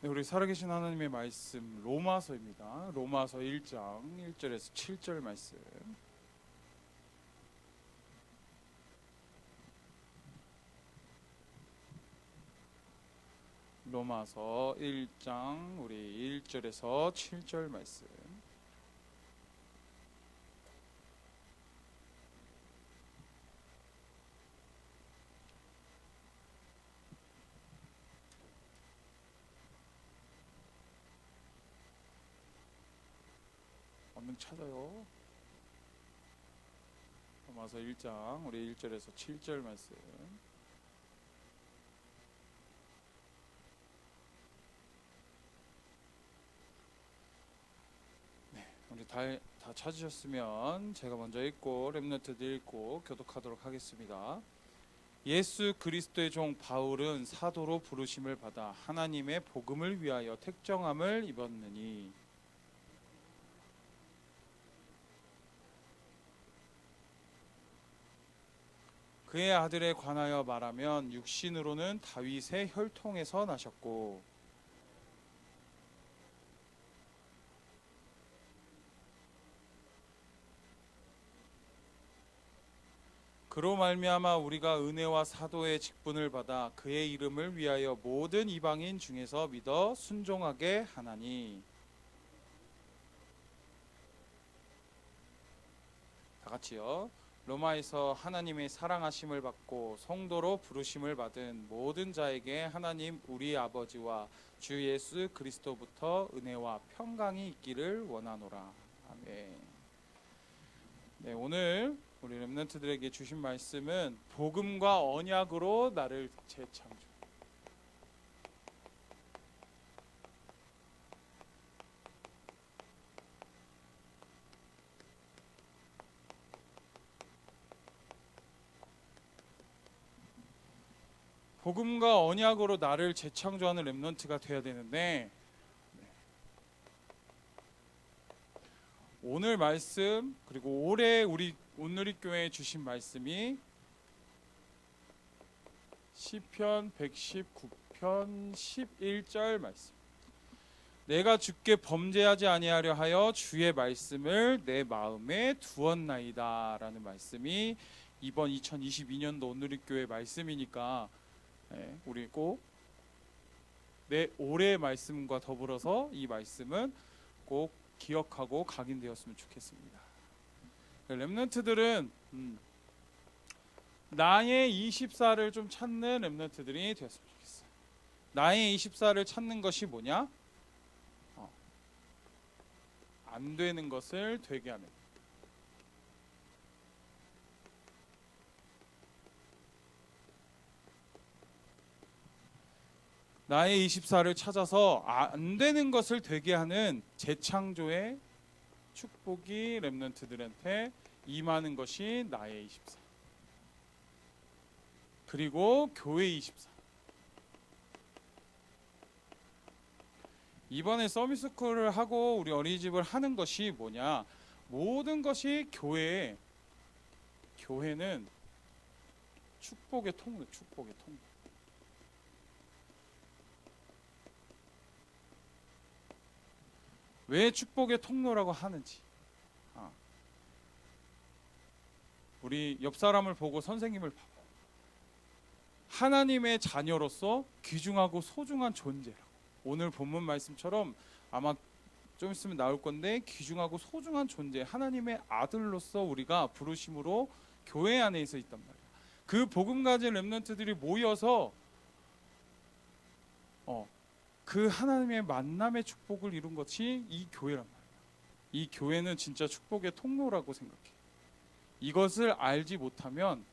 네, 우리 살아계신 하나님의 말씀 로마서입니다. 로마서 1장 1절에서 7절 말씀. 로마서 1장 우리 1절에서 7절 말씀. 얼른 찾아요. 로마서 1장 우리 1절에서 7절 말씀. 우리 다 찾으셨으면 제가 먼저 읽고 렘넌트들 읽고 교독하도록 하겠습니다. 예수 그리스도의 종 바울은 사도로 부르심을 받아 하나님의 복음을 위하여 택정함을 입었느니 그의 아들에 관하여 말하면 육신으로는 다윗의 혈통에서 나셨고 그로 말미암아 우리가 은혜와 사도의 직분을 받아 그의 이름을 위하여 모든 이방인 중에서 믿어 순종하게 하나니. 다 같이요. 로마에서 하나님의 사랑하심을 받고 성도로 부르심을 받은 모든 자에게 하나님 우리 아버지와 주 예수 그리스도부터 은혜와 평강이 있기를 원하노라. 아멘. 네, 오늘 우리 렘넌트들에게 주신 말씀은 복음과 언약으로 나를 재창조. 복음과 언약으로 나를 재창조하는 렘넌트가 되어야 되는데 오늘 말씀 그리고 올해 우리 온누리교회에 주신 말씀이 시편 119편 11절 말씀. 내가 주께 범죄하지 아니하려 하여 주의 말씀을 내 마음에 두었나이다 라는 말씀이 이번 2022년도 온누리교회 말씀이니까 우리 꼭 내 올해의 말씀과 더불어서 이 말씀은 꼭 기억하고 각인되었으면 좋겠습니다. 렘넌트들은 나의 24를 좀 찾는 렘넌트들이 되었으면 좋겠어요. 나의 24를 찾는 것이 뭐냐? 안 되는 것을 되게 하는. 나의 24를 찾아서 안 되는 것을 되게 하는 재창조의 축복이 렘넌트들한테 임하는 것이 나의 24. 그리고 교회 24. 이번에 서밋스쿨을 하고 우리 어린이집을 하는 것이 뭐냐? 모든 것이 교회는 축복의 통로, 축복의 통로. 왜 축복의 통로라고 하는지 우리 옆 사람을 보고 선생님을 봐봐. 하나님의 자녀로서 귀중하고 소중한 존재라고. 오늘 본문 말씀처럼 아마 좀 있으면 나올 건데 귀중하고 소중한 존재 하나님의 아들로서 우리가 부르심으로 교회 안에 있어 있단 말이야. 그 복음 가진 렘넌트들이 모여서 그 하나님의 만남의 축복을 이룬 것이 이 교회란 말이야. 이 교회는 진짜 축복의 통로라고 생각해. 이것을 알지 못하면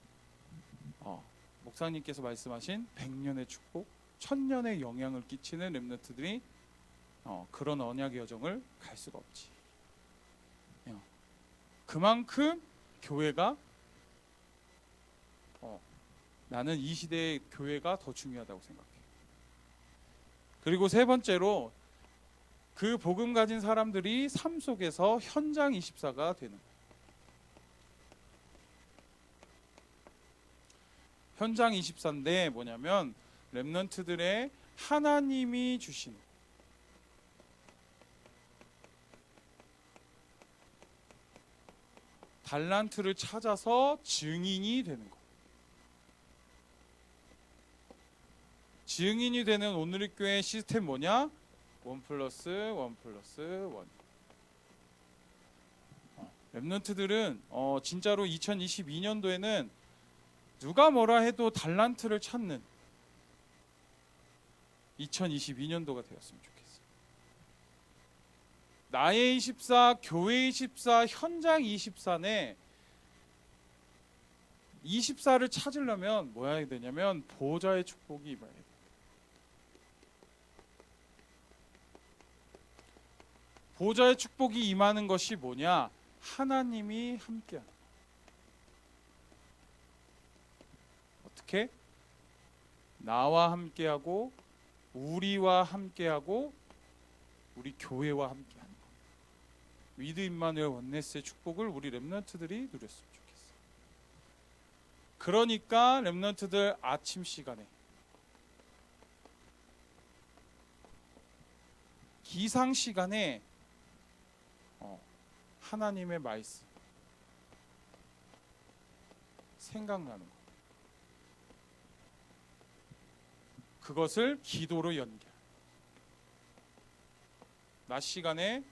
목사님께서 말씀하신 100년의 축복, 1000년의 영향을 끼치는 렘넌트들이 그런 언약의 여정을 갈 수가 없지. 그만큼 교회가 나는 이 시대의 교회가 더 중요하다고 생각해. 그리고 세 번째로 그 복음 가진 사람들이 삶 속에서 현장 24가 되는 거예요. 현장 24인데 뭐냐면 렘넌트들의 하나님이 주신 달란트를 찾아서 증인이 되는 것. 증인이 되는 오늘의 교회 시스템 뭐냐? 1+1+1. 렘넌트들은 진짜로 2022년도에는 누가 뭐라 해도 달란트를 찾는 2022년도가 되었으면 좋겠어요. 나의 24, 교회 24, 현장 24네 24를 찾으려면 뭐 해야 되냐면 보좌의 축복이 임해야 돼요. 보좌의 축복이 임하는 것이 뭐냐? 하나님이 함께하는 거예요. 어떻게? 나와 함께하고 우리와 함께하고 우리 교회와 함께하는 거예요. 위드 임마누엘 원네스의 축복을 우리 렘넌트들이 누렸으면 좋겠어요. 그러니까 렘넌트들 아침 시간에 기상 시간에 하나님의 말씀 생각나는 거. 그것을 기도로 연결. 낮 시간에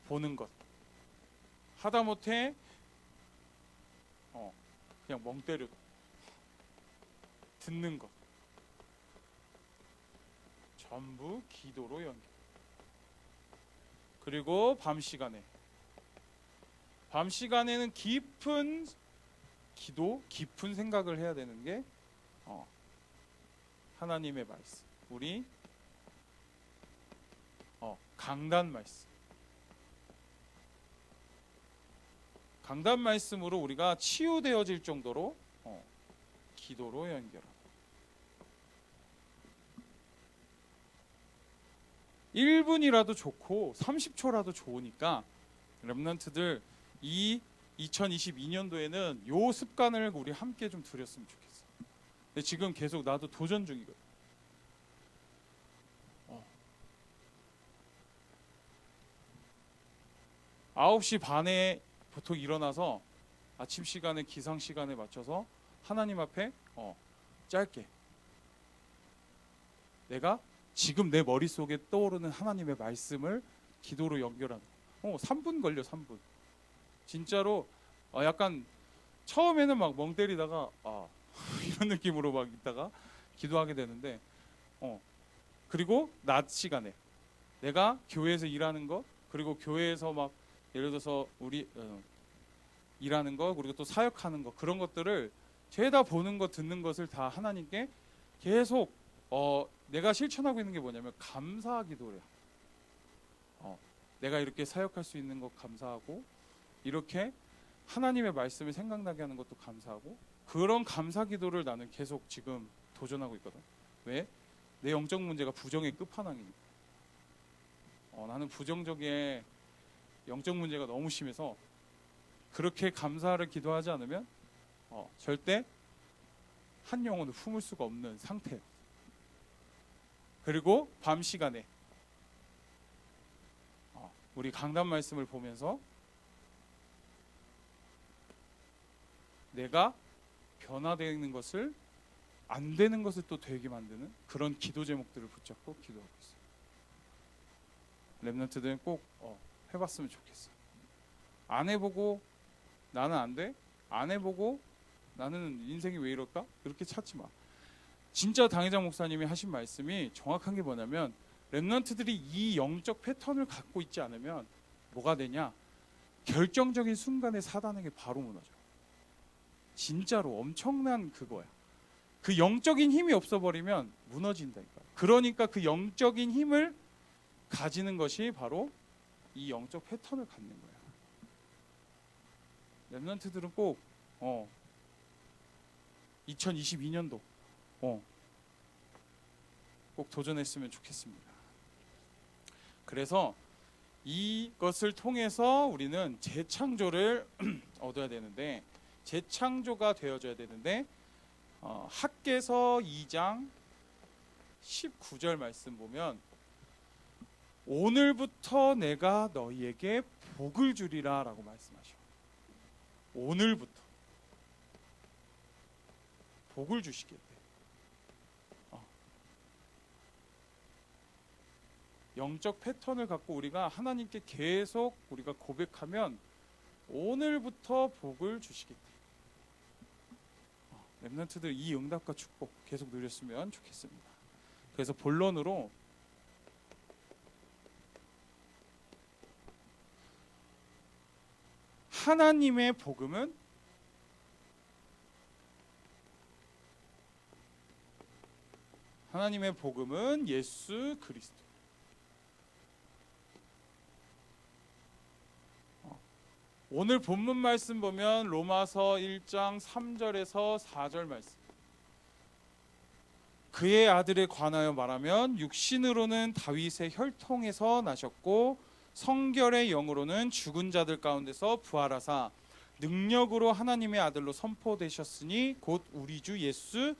보는 것. 하다못해 그냥 멍 때려 듣는 것. 전부 기도로 연결. 그리고 밤 시간에는 깊은 기도, 깊은 생각을 해야 되는 게 하나님의 말씀. 우리 강단 말씀. 강단 말씀으로 우리가 치유되어질 정도로 기도로 연결합니다. 1분이라도 좋고 30초라도 좋으니까 렘넌트들 이 2022년도에는 요 습관을 우리 함께 좀 들였으면 좋겠어. 근데 지금 계속 나도 도전 중이거든. 9시 반에 보통 일어나서 아침 시간에 기상 시간에 맞춰서 하나님 앞에 짧게 내가 지금 내 머릿속에 떠오르는 하나님의 말씀을 기도로 연결하는 3분 걸려. 3분. 진짜로 약간 처음에는 막 멍 때리다가 이런 느낌으로 막 있다가 기도하게 되는데 그리고 낮 시간에 내가 교회에서 일하는 거, 그리고 교회에서 막 예를 들어서 우리 일하는 거, 그리고 또 사역하는 거, 그런 것들을 죄다 보는 거 듣는 것을 다 하나님께 계속 내가 실천하고 있는 게 뭐냐면 감사 기도래요. 내가 이렇게 사역할 수 있는 것 감사하고, 이렇게 하나님의 말씀을 생각나게 하는 것도 감사하고, 그런 감사 기도를 나는 계속 지금 도전하고 있거든. 왜? 내 영적 문제가 부정의 끝판왕이니까. 나는 부정적인 영적 문제가 너무 심해서 그렇게 감사를 기도하지 않으면 절대 한 영혼을 품을 수가 없는 상태예요. 그리고 밤 시간에 우리 강단 말씀을 보면서 내가 변화되는 것을, 안 되는 것을 또 되게 만드는 그런 기도 제목들을 붙잡고 기도하고 있어요. 렘넌트들은 꼭 해봤으면 좋겠어. 안 해보고 나는 안 돼? 안 해보고 나는 인생이 왜 이럴까? 그렇게 찾지 마. 진짜 당회장 목사님이 하신 말씀이 정확한 게 뭐냐면, 렘넌트들이 이 영적 패턴을 갖고 있지 않으면 뭐가 되냐? 결정적인 순간에 사단에게 바로 무너져. 진짜로 엄청난 그거야. 그 영적인 힘이 없어버리면 무너진다니까. 그러니까 그 영적인 힘을 가지는 것이 바로 이 영적 패턴을 갖는 거야. 렘넌트들은 꼭 2022년도 꼭 도전했으면 좋겠습니다. 그래서 이것을 통해서 우리는 재창조를 얻어야 되는데, 재창조가 되어져야 되는데, 학개서 2장 19절 말씀 보면 오늘부터 내가 너희에게 복을 주리라 라고 말씀하셔. 오늘부터 복을 주시겠대. 영적 패턴을 갖고 우리가 하나님께 계속 우리가 고백하면 오늘부터 복을 주시겠대. 렘넌트들 이 응답과 축복 계속 누렸으면 좋겠습니다. 그래서 본론으로 하나님의 복음은 예수 그리스도. 오늘 본문 말씀 보면 로마서 1장 3절에서 4절 말씀. 그의 아들에 관하여 말하면 육신으로는 다윗의 혈통에서 나셨고 성결의 영으로는 죽은 자들 가운데서 부활하사 능력으로 하나님의 아들로 선포되셨으니 곧 우리 주 예수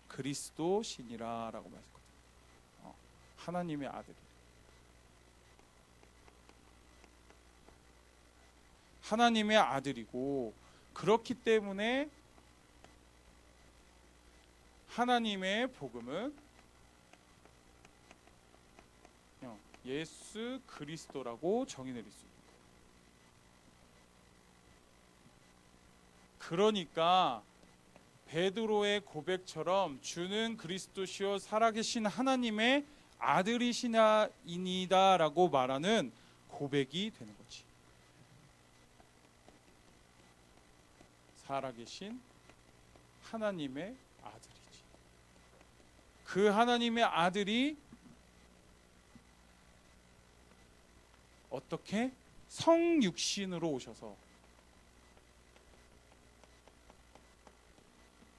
그리스도시니라 라고 말했거든요. 하나님의 아들. 하나님의 아들이고 그렇기 때문에 하나님의 복음은 예수 그리스도라고 정의 내릴 수 있습니다. 그러니까 베드로의 고백처럼 주는 그리스도시요 살아계신 하나님의 아들이시나이니다라고 말하는 고백이 되는 거지. 살아계신 하나님의 아들이지. 그 하나님의 아들이 어떻게 성육신으로 오셔서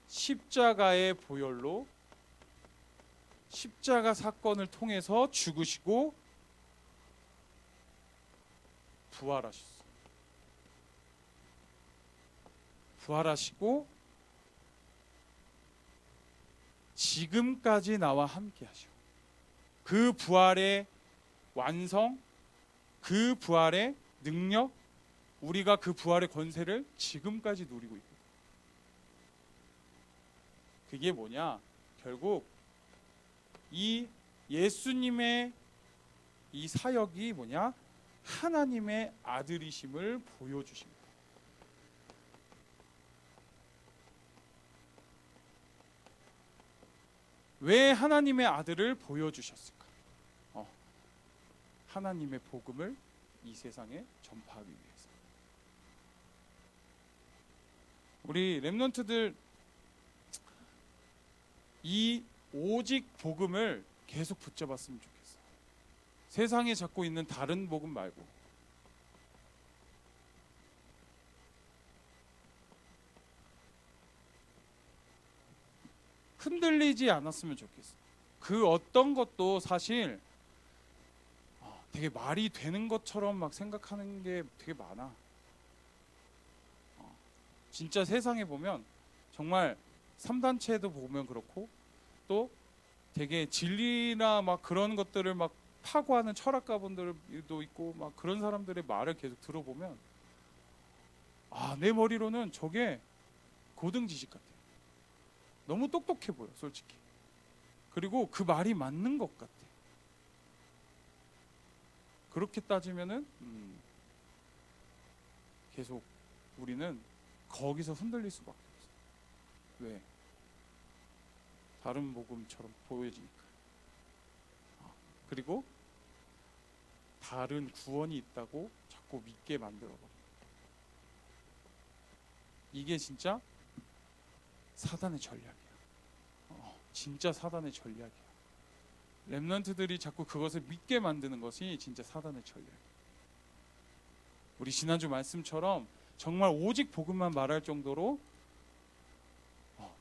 십자가의 보혈로 십자가 사건을 통해서 죽으시고 부활하셨어요. 부활하시고 지금까지 나와 함께 하셔. 그 부활의 완성, 그 부활의 능력, 우리가 그 부활의 권세를 지금까지 누리고 있거든. 그게 뭐냐? 결국 이 예수님의 이 사역이 뭐냐? 하나님의 아들이심을 보여주십니다. 왜 하나님의 아들을 보여주셨을까? 하나님의 복음을 이 세상에 전파하기 위해서. 우리 렘넌트들 이 오직 복음을 계속 붙잡았으면 좋겠어. 세상에 잡고 있는 다른 복음 말고. 흔들리지 않았으면 좋겠어. 그 어떤 것도 사실 되게 말이 되는 것처럼 막 생각하는 게 되게 많아. 진짜 세상에 보면 정말 3단체도 보면 그렇고 또 되게 진리나 막 그런 것들을 막 파고하는 철학가분들도 있고 막 그런 사람들의 말을 계속 들어보면 내 머리로는 저게 고등 지식 같아. 너무 똑똑해 보여, 솔직히. 그리고 그 말이 맞는 것 같아. 그렇게 따지면은 계속 우리는 거기서 흔들릴 수밖에 없어. 왜? 다른 복음처럼 보여지니까. 그리고 다른 구원이 있다고 자꾸 믿게 만들어버려. 이게 진짜 사단의 전략이야. 진짜 사단의 전략이야. 렘넌트들이 자꾸 그것을 믿게 만드는 것이 진짜 사단의 전략이야. 우리 지난주 말씀처럼 정말 오직 복음만 말할 정도로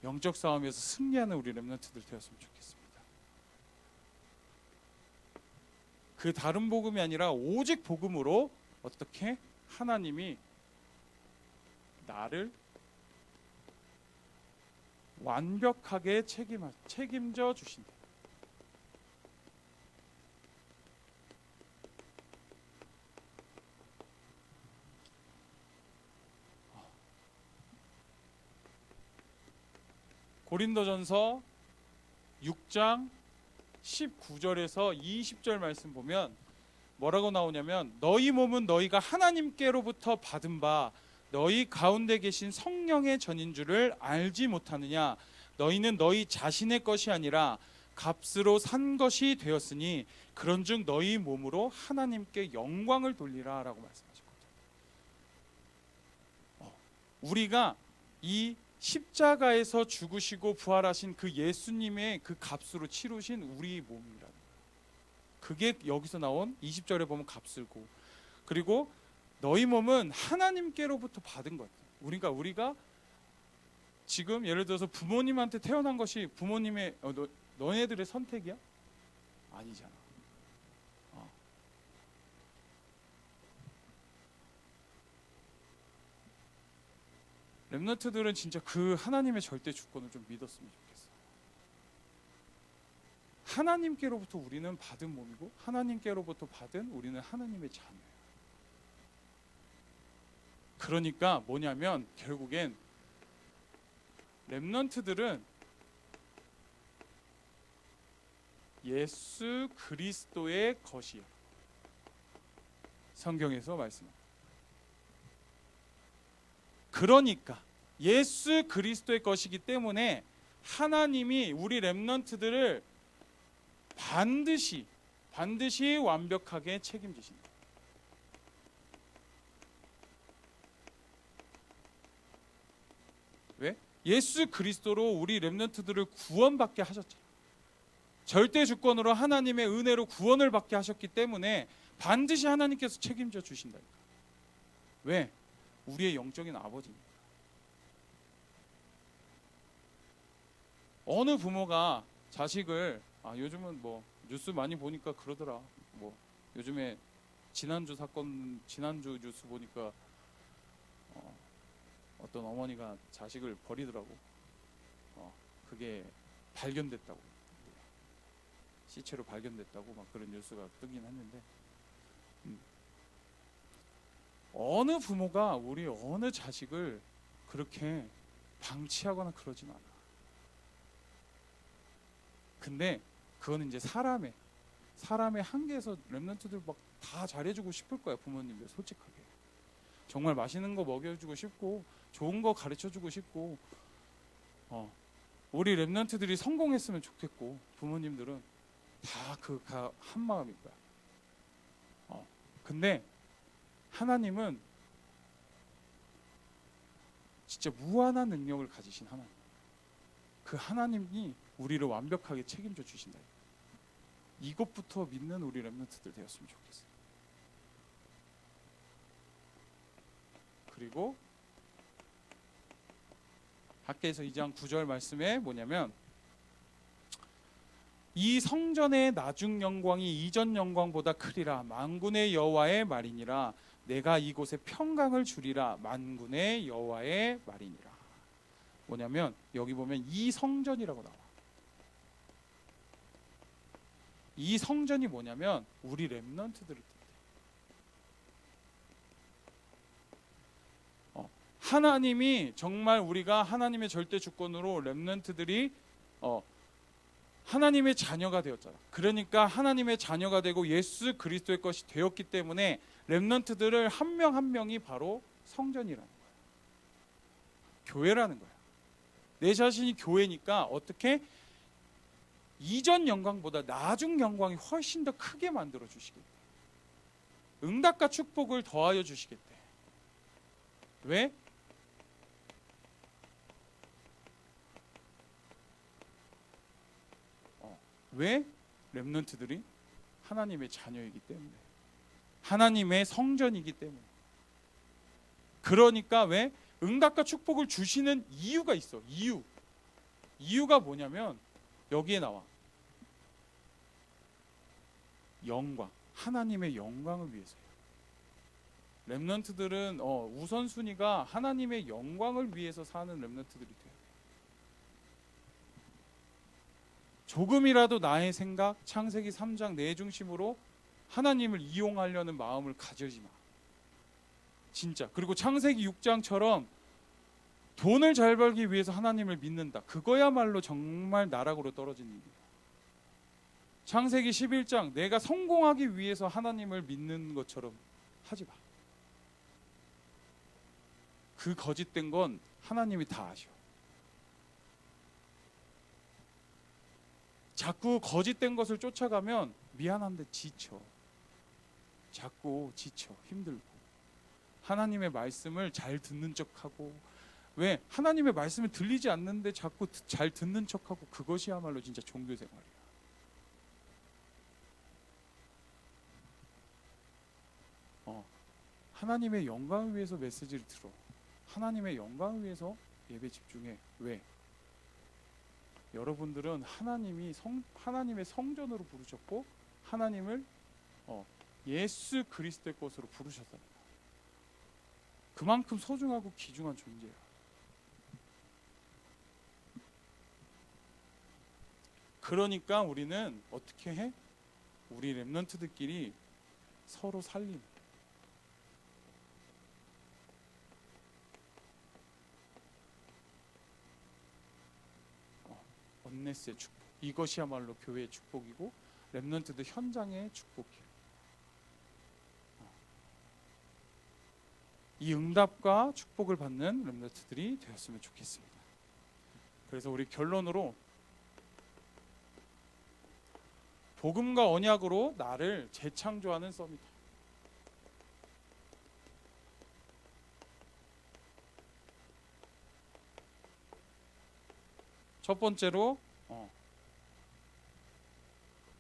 영적 싸움에서 승리하는 우리 렘넌트들 되었으면 좋겠습니다. 그 다른 복음이 아니라 오직 복음으로 어떻게 하나님이 나를 완벽하게 책임져 주신다. 고린도전서 6장 19절에서 20절 말씀 보면 뭐라고 나오냐면, 너희 몸은 너희가 하나님께로부터 받은 바 너희 가운데 계신 성령의 전인 줄을 알지 못하느냐. 너희는 너희 자신의 것이 아니라 값으로 산 것이 되었으니 그런즉 너희 몸으로 하나님께 영광을 돌리라 라고 말씀하셨거든요. 우리가 이 십자가에서 죽으시고 부활하신 그 예수님의 그 값으로 치루신 우리 몸이라는 거예요. 그게 여기서 나온 20절에 보면 값을고, 그리고 너희 몸은 하나님께로부터 받은 것. 그러니까 우리가 지금 예를 들어서 부모님한테 태어난 것이 부모님의 너네들의 선택이야? 아니잖아. 렘넌트들은 진짜 그 하나님의 절대 주권을 좀 믿었으면 좋겠어. 하나님께로부터 우리는 받은 몸이고 하나님께로부터 받은 우리는 하나님의 자녀예요. 그러니까 뭐냐면 결국엔 렘넌트들은 예수 그리스도의 것이요. 성경에서 말씀합니다. 그러니까 예수 그리스도의 것이기 때문에 하나님이 우리 렘넌트들을 반드시 완벽하게 책임지신다. 왜? 예수 그리스도로 우리 렘넌트들을 구원받게 하셨잖아요. 절대 주권으로 하나님의 은혜로 구원을 받게 하셨기 때문에 반드시 하나님께서 책임져 주신다니까. 왜? 우리의 영적인 아버지니까. 어느 부모가 자식을 요즘은 뭐 뉴스 많이 보니까 그러더라. 뭐 요즘에 지난주 뉴스 보니까 어떤 어머니가 자식을 버리더라고. 그게 발견됐다고, 시체로 발견됐다고 막 그런 뉴스가 뜨긴 했는데, 어느 부모가 우리 어느 자식을 그렇게 방치하거나 그러진 않아. 근데 그거는 이제 사람의 한계에서 렘넌트들 막 다 잘해주고 싶을 거야. 부모님들 솔직하게 정말 맛있는 거 먹여주고 싶고 좋은 거 가르쳐주고 싶고 우리 렘넌트들이 성공했으면 좋겠고, 부모님들은 다 그 한 마음일 거야. 근데 하나님은 진짜 무한한 능력을 가지신 하나님, 그 하나님이 우리를 완벽하게 책임져 주신다. 이것부터 믿는 우리 렘넌트들 되었으면 좋겠어요. 그리고 학개에서 2장 9절 말씀에 뭐냐면, 이 성전의 나중 영광이 이전 영광보다 크리라. 만군의 여호와의 말이니라. 내가 이곳에 평강을 주리라. 만군의 여호와의 말이니라. 뭐냐면 여기 보면 이 성전이라고 나와. 이 성전이 뭐냐면 우리 렘넌트들을 뜻해. 하나님이 정말 우리가 하나님의 절대 주권으로 렘넌트들이 하나님의 자녀가 되었잖아. 그러니까 하나님의 자녀가 되고 예수 그리스도의 것이 되었기 때문에 렘넌트들을 한 명 한 명이 바로 성전이라는 거야. 교회라는 거야. 내 자신이 교회니까 어떻게 이전 영광보다 나중 영광이 훨씬 더 크게 만들어 주시겠대. 응답과 축복을 더하여 주시겠대. 왜? 왜? 렘넌트들이 하나님의 자녀이기 때문에, 하나님의 성전이기 때문에. 그러니까 왜? 응답과 축복을 주시는 이유가 있어. 이유가 뭐냐면 여기에 나와. 영광, 하나님의 영광을 위해서요. 렘넌트들은 우선순위가 하나님의 영광을 위해서 사는 렘넌트들이 돼요. 조금이라도 나의 생각, 창세기 3장 내 중심으로 하나님을 이용하려는 마음을 가지지 마. 진짜. 그리고 창세기 6장처럼 돈을 잘 벌기 위해서 하나님을 믿는다. 그거야말로 정말 나락으로 떨어진 일이야. 창세기 11장 내가 성공하기 위해서 하나님을 믿는 것처럼 하지 마. 그 거짓된 건 하나님이 다 아셔. 자꾸 거짓된 것을 쫓아가면 미안한데 지쳐. 자꾸 지쳐. 힘들고. 하나님의 말씀을 잘 듣는 척하고, 왜? 하나님의 말씀을 들리지 않는데 자꾸 잘 듣는 척하고, 그것이야말로 진짜 종교생활이야. 하나님의 영광을 위해서 메시지를 들어. 하나님의 영광을 위해서 예배 집중해. 왜? 여러분들은 하나님의 성전으로 부르셨고, 하나님을 예수 그리스도의 것으로 부르셨다. 그만큼 소중하고 귀중한 존재야. 그러니까 우리는 어떻게 해? 우리 렘넌트들끼리 서로 살리는. 언네스의 축복. 이것이야말로 교회의 축복이고 렘넌트들 현장의 축복이에요. 이 응답과 축복을 받는 렘넌트들이 되었으면 좋겠습니다. 그래서 우리 결론으로 복음과 언약으로 나를 재창조하는 서밋. 첫 번째로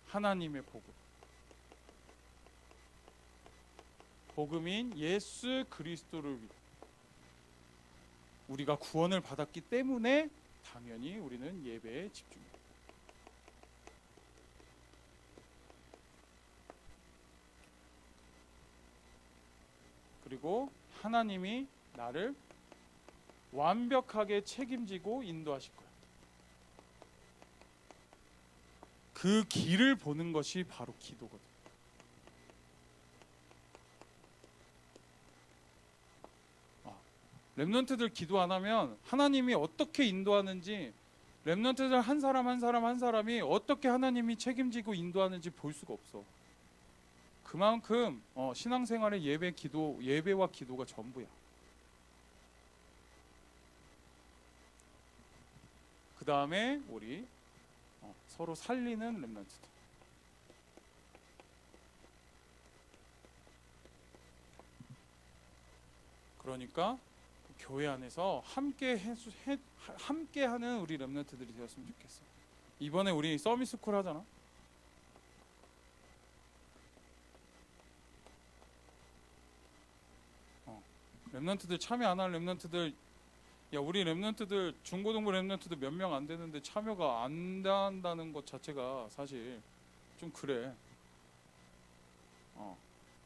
하나님의 복음. 복음인 예수 그리스도를 위해 우리가 구원을 받았기 때문에 당연히 우리는 예배에 집중해요. 그리고 하나님이 나를 완벽하게 책임지고 인도하실 거예요. 그 길을 보는 것이 바로 기도거든요. 렘넌트들 기도 안 하면 하나님이 어떻게 인도하는지, 렘넌트들 한 사람 한 사람이 어떻게 하나님이 책임지고 인도하는지 볼 수가 없어. 그만큼 신앙생활의 예배와 기도가 전부야. 그 다음에 우리 서로 살리는 렘넌트들. 그러니까 교회 안에서 함께하는 우리 렘넌트들이 되었으면 좋겠어. 이번에 우리 서밋스쿨 하잖아. 렘넌트들 참여 안 할 렘넌트들, 야 우리 렘넌트들 중고등부 렘넌트들 몇 명 안 되는데 참여가 안 한다는 것 자체가 사실 좀 그래.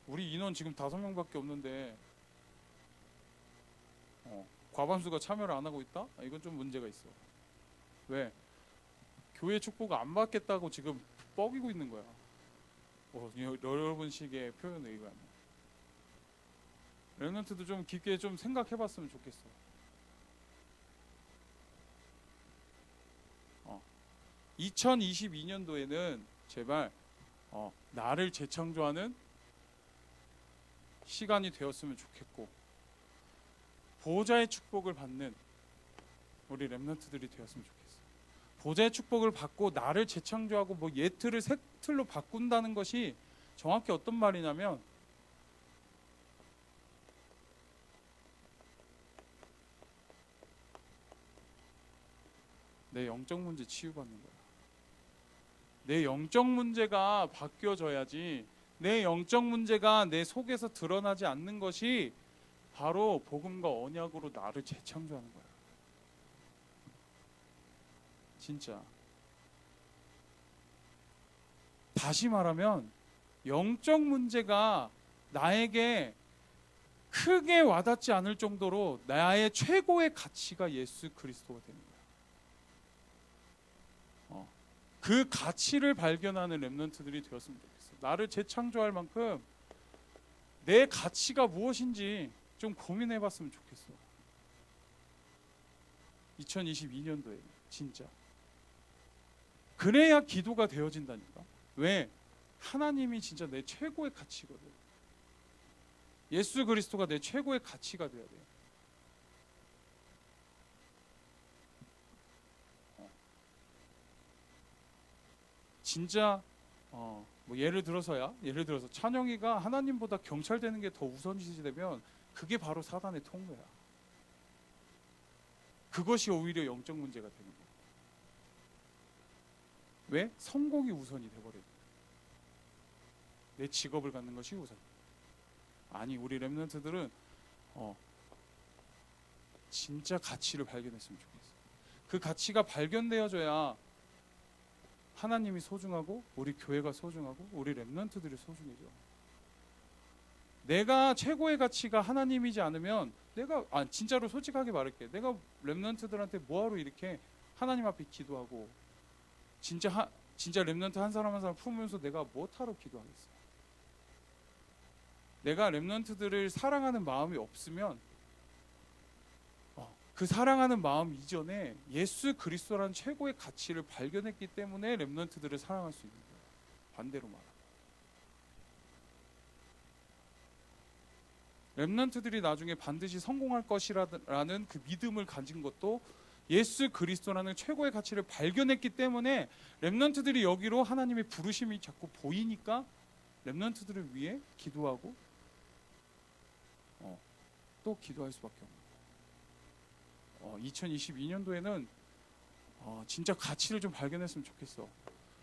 우리 인원 지금 5명밖에 없는데 과반수가 참여를 안 하고 있다? 이건 좀 문제가 있어. 왜? 교회 축복 안 받겠다고 지금 뻐기고 있는 거야. 여러분식의 표현에 의하면. 렘넌트도 좀 깊게 좀 생각해봤으면 좋겠어. 2022년도에는 제발 나를 재창조하는 시간이 되었으면 좋겠고, 보호자의 축복을 받는 우리 렘넌트들이 되었으면 좋겠어. 보호자의 축복을 받고 나를 재창조하고 뭐 예틀을 새 틀로 바꾼다는 것이 정확히 어떤 말이냐면, 내 영적 문제 치유받는 거야. 내 영적 문제가 바뀌어져야지. 내 영적 문제가 내 속에서 드러나지 않는 것이 바로 복음과 언약으로 나를 재창조하는 거야. 진짜. 다시 말하면 영적 문제가 나에게 크게 와닿지 않을 정도로 나의 최고의 가치가 예수 그리스도가 되는 거야. 그 가치를 발견하는 렘넌트들이 되었으면 좋겠어. 나를 재창조할 만큼 내 가치가 무엇인지 좀 고민해봤으면 좋겠어. 2022년도에 진짜. 그래야 기도가 되어진다니까. 왜? 하나님이 진짜 내 최고의 가치거든. 예수 그리스도가 내 최고의 가치가 돼야 돼. 진짜 뭐 예를 들어서 찬영이가 하나님보다 경찰 되는 게 더 우선시 되면 그게 바로 사단의 통로야. 그것이 오히려 영적 문제가 되는 거야. 왜? 성공이 우선이 돼버려. 내 직업을 갖는 것이 우선. 아니, 우리 렘넌트들은 진짜 가치를 발견했으면 좋겠어. 그 가치가 발견되어져야 하나님이 소중하고 우리 교회가 소중하고 우리 렘넌트들이 소중해져. 내가 최고의 가치가 하나님이지 않으면 진짜로 솔직하게 말할게. 내가 렘넌트들한테 뭐하러 이렇게 하나님 앞에 기도하고 진짜 렘넌트 한 사람 한 사람 품으면서 내가 뭐하러 기도하겠어. 내가 렘넌트들을 사랑하는 마음이 없으면 그 사랑하는 마음 이전에 예수 그리스도라는 최고의 가치를 발견했기 때문에 렘넌트들을 사랑할 수 있는 거예요. 반대로 말하면 렘넌트들이 나중에 반드시 성공할 것이라는 그 믿음을 가진 것도 예수 그리스도라는 최고의 가치를 발견했기 때문에 렘넌트들이 여기로 하나님의 부르심이 자꾸 보이니까 렘넌트들을 위해 기도하고 또 기도할 수밖에 없는 거예요. 2022년도에는 진짜 가치를 좀 발견했으면 좋겠어.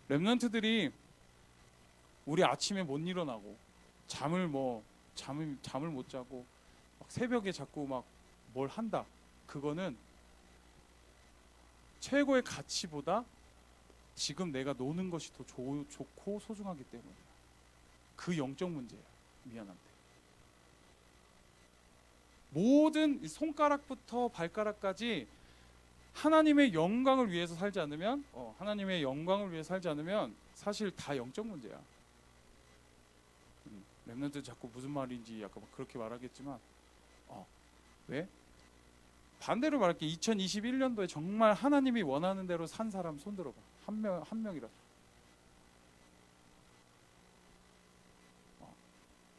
렘넌트들이 우리 아침에 못 일어나고 잠을 못 자고 막 새벽에 자꾸 막 뭘 한다. 그거는 최고의 가치보다 지금 내가 노는 것이 더 좋고 소중하기 때문이야. 그 영적 문제야. 미안한데. 모든 손가락부터 발가락까지 하나님의 영광을 위해서 살지 않으면 사실 다 영적 문제야. 렘넌트 자꾸 무슨 말인지 약간 그렇게 말하겠지만 왜? 반대로 말할게. 2021년도에 정말 하나님이 원하는 대로 산 사람 손 들어봐. 한 명이라도.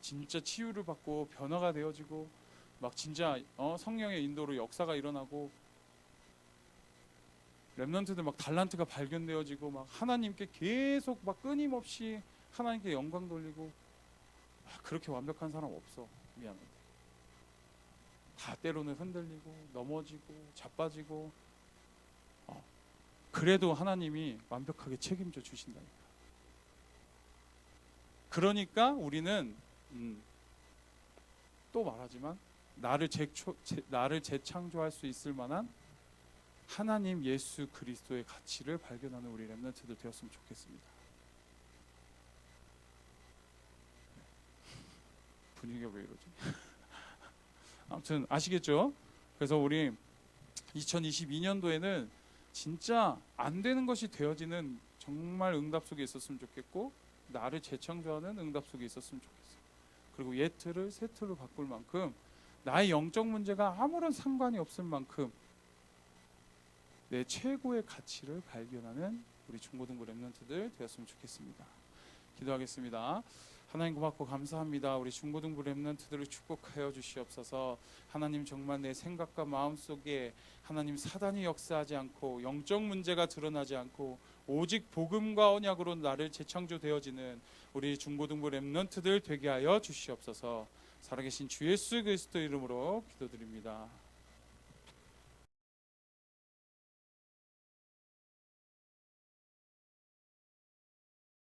진짜 치유를 받고 변화가 되어지고 막 진짜 성령의 인도로 역사가 일어나고 렘넌트들 막 달란트가 발견되어지고 막 하나님께 계속 막 끊임없이 하나님께 영광 돌리고 그렇게 완벽한 사람 없어. 미안한데 다 때로는 흔들리고 넘어지고 자빠지고 그래도 하나님이 완벽하게 책임져 주신다니까. 그러니까 우리는 또 말하지만 나를 재창조할 수 있을 만한 하나님 예수 그리스도의 가치를 발견하는 우리 렘넌트들 되었으면 좋겠습니다. 분위기가 왜 이러지? 아무튼 아시겠죠? 그래서 우리 2022년도에는 진짜 안 되는 것이 되어지는 정말 응답 속에 있었으면 좋겠고 나를 재창조하는 응답 속에 있었으면 좋겠어. 그리고 옛틀을 새 틀로 바꿀 만큼 나의 영적 문제가 아무런 상관이 없을 만큼 내 최고의 가치를 발견하는 우리 중고등부 렘넌트들 되었으면 좋겠습니다. 기도하겠습니다. 하나님 고맙고 감사합니다. 우리 중고등부 렘넌트들을 축복하여 주시옵소서. 하나님 정말 내 생각과 마음속에 하나님 사단이 역사하지 않고 영적 문제가 드러나지 않고 오직 복음과 언약으로 나를 재창조되어지는 우리 중고등부 렘넌트들 되게 하여 주시옵소서. 살아계신 주 예수 그리스도 이름으로 기도드립니다.